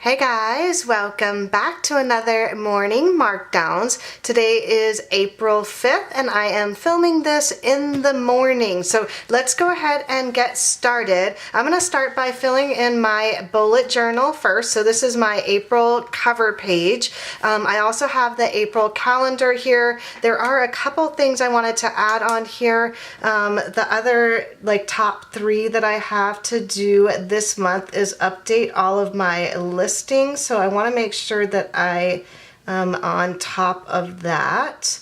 Hey guys, welcome back to another morning Markdowns. Today is April 5th and I am filming this in the morning. So let's go ahead and get started. I'm going to start by filling in my bullet journal first. So this is my April cover page. I also have the April calendar here. There are a couple things I wanted to add on here. The other top 3 that I have to do this month is update all of my listings, so I want to make sure that I am on top of that,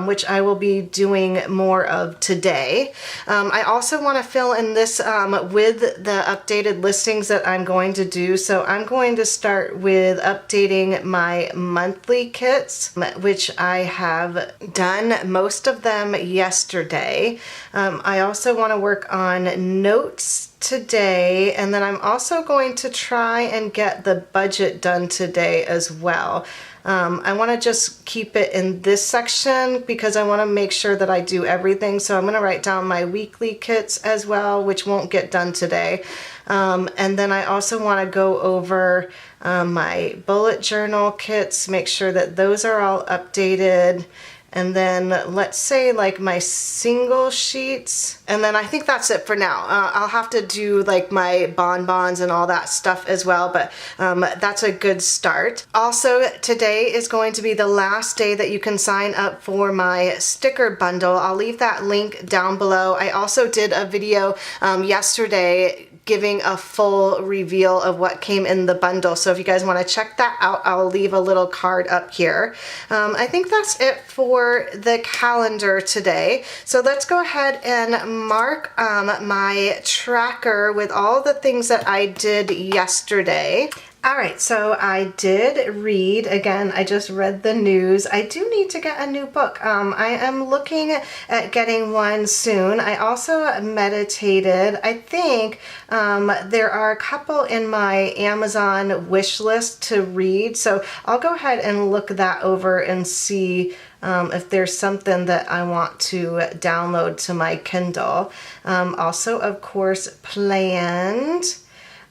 which I will be doing more of today. I also want to fill in this with the updated listings that I'm going to do. So I'm going to start with updating my monthly kits, which I have done most of them yesterday. I also want to work on notes today, and then I'm also going to try and get the budget done today as well. I want to just keep it in this section because I want to make sure that I do everything. So I'm going to write down my weekly kits as well, which won't get done today. And then I also want to go over my bullet journal kits, make sure that those are all updated. And then let's say like my single sheets, and then I think that's it for now. I'll have to do like my bonbons and all that stuff as well, but that's a good start. Also, today is going to be the last day that you can sign up for my sticker bundle. I'll leave that link down below. I also did a video yesterday giving a full reveal of what came in the bundle. So if you guys want to check that out, I'll leave a little card up here. I think that's it for the calendar today. So let's go ahead and mark my tracker with all the things that I did yesterday. All right, so I did read, again, I just read the news. I do need to get a new book. I am looking at getting one soon. I also meditated. I think there are a couple in my Amazon wish list to read, so I'll go ahead and look that over and see if there's something that I want to download to my Kindle. Also, of course, planned.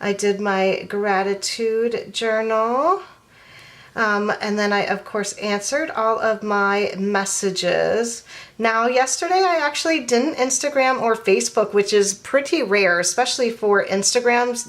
I did my gratitude journal, and then I of course answered all of my messages. Now yesterday I actually didn't Instagram or Facebook, which is pretty rare, especially for Instagrams.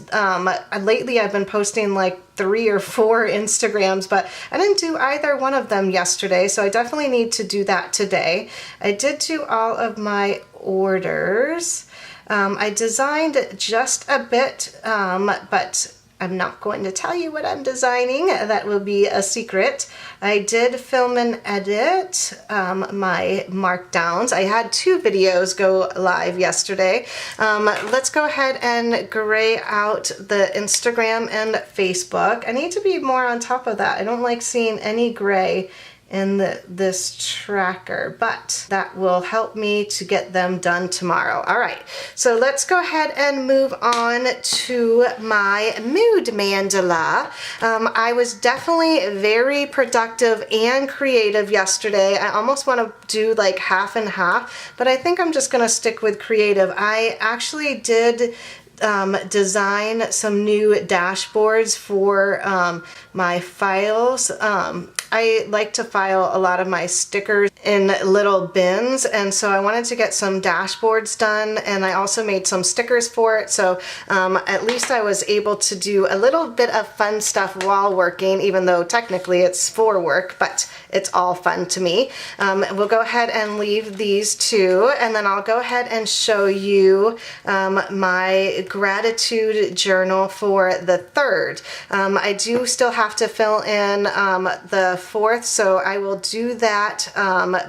Lately I've been posting like 3 or 4 Instagrams, but I didn't do either one of them yesterday, so I definitely need to do that today. I did do all of my orders. I designed just a bit, but I'm not going to tell you what I'm designing. That will be a secret. I did film and edit my Markdowns. I had 2 videos go live yesterday. Let's go ahead and gray out the Instagram and Facebook. I need to be more on top of that. I don't like seeing any gray in this tracker, but that will help me to get them done tomorrow. All right, so let's go ahead and move on to my mood mandala. I was definitely very productive and creative yesterday. I almost want to do like half and half, but I think I'm just going to stick with creative. I actually did design some new dashboards for my files. I like to file a lot of my stickers in little bins, and so I wanted to get some dashboards done, and I also made some stickers for it, so at least I was able to do a little bit of fun stuff while working, even though technically it's for work, but it's all fun to me. We'll go ahead and leave these 2, and then I'll go ahead and show you my gratitude journal for the 3rd. I do still have to fill in the 4th, so I will do that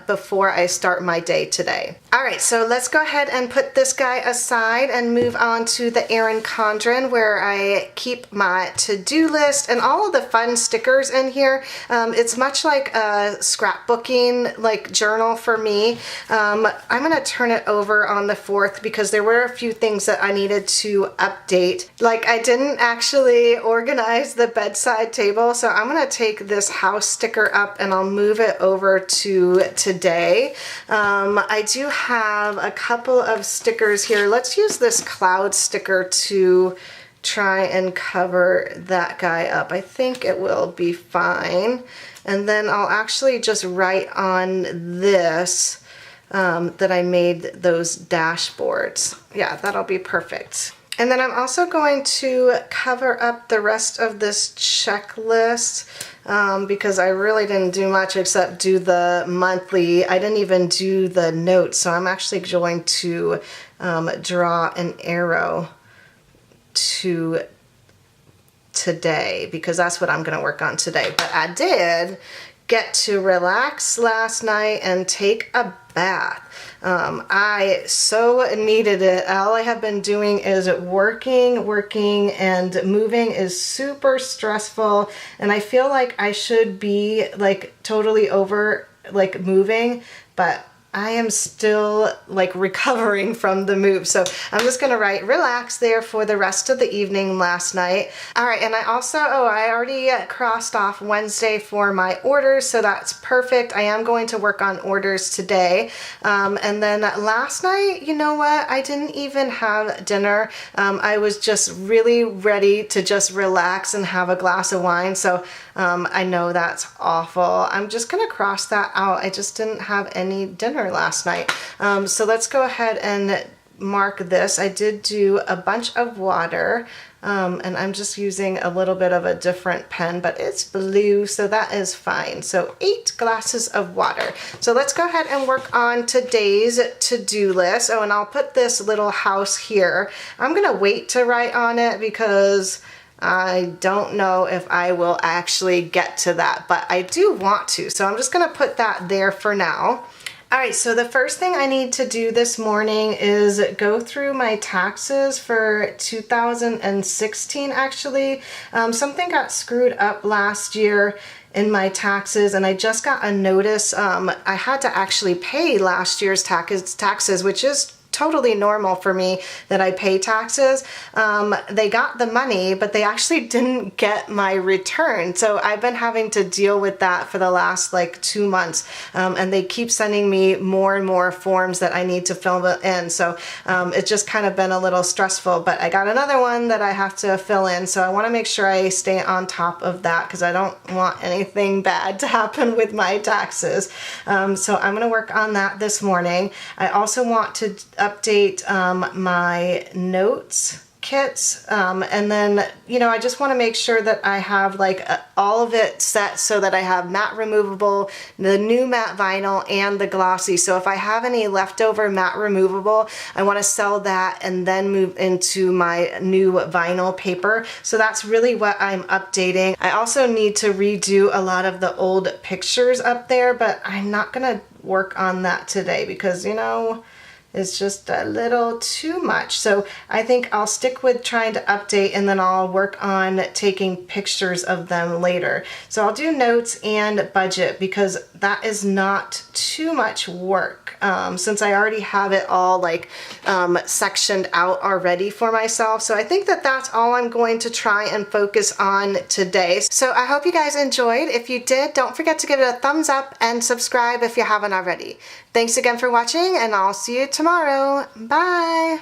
before I start my day today. All right, so let's go ahead and put this guy aside and move on to the Erin Condren, where I keep my to-do list and all of the fun stickers in here. It's much like a scrapbooking like journal for me. I'm gonna turn it over on the 4th because there were a few things that I needed to update. Like I didn't actually organize the bedside table, so I'm gonna take this house sticker up and I'll move it over to today. I do have a couple of stickers here. Let's use this cloud sticker to try and cover that guy up. I think it will be fine. And then I'll actually just write on this that I made those dashboards. Yeah, that'll be perfect. And then I'm also going to cover up the rest of this checklist because I really didn't do much except do the monthly. I didn't even do the notes, so I'm actually going to draw an arrow to today because that's what I'm going to work on today. But I did get to relax last night and take a bath. I so needed it. All I have been doing is working, and moving is super stressful, and I feel like I should be like totally over like moving, but I am still like recovering from the move. So I'm just gonna write relax there for the rest of the evening last night. All right, and I also, I already crossed off Wednesday for my orders, so that's perfect. I am going to work on orders today. And then last night, you know what? I didn't even have dinner. I was just really ready to just relax and have a glass of wine. So I know that's awful. I'm just gonna cross that out. I just didn't have any dinner last night. So let's go ahead and mark this. I did do a bunch of water, and I'm just using a little bit of a different pen, but it's blue, so that is fine. So 8 glasses of water. So let's go ahead and work on today's to-do list. Oh, and I'll put this little house here. I'm gonna wait to write on it because I don't know if I will actually get to that, but I do want to. So I'm just gonna put that there for now. All right, so the first thing I need to do this morning is go through my taxes for 2016 actually. Something got screwed up last year in my taxes, and I just got a notice. I had to actually pay last year's taxes, which is totally normal for me that I pay taxes. They got the money, but they actually didn't get my return. So I've been having to deal with that for the last like 2 months. And they keep sending me more and more forms that I need to fill in. So it's just kind of been a little stressful, but I got another one that I have to fill in. So I want to make sure I stay on top of that because I don't want anything bad to happen with my taxes. So I'm going to work on that this morning. I also want to update my notes kits, and then, you know, I just want to make sure that I have like all of it set so that I have matte removable, the new matte vinyl, and the glossy. So if I have any leftover matte removable, I want to sell that and then move into my new vinyl paper. So that's really what I'm updating. I also need to redo a lot of the old pictures up there, but I'm not gonna work on that today because, you know, it's just a little too much. So I think I'll stick with trying to update, and then I'll work on taking pictures of them later. So I'll do notes and budget because that is not too much work since I already have it all like sectioned out already for myself. So I think that that's all I'm going to try and focus on today. So I hope you guys enjoyed. If you did, don't forget to give it a thumbs up and subscribe if you haven't already. Thanks again for watching, and I'll see you tomorrow. Bye!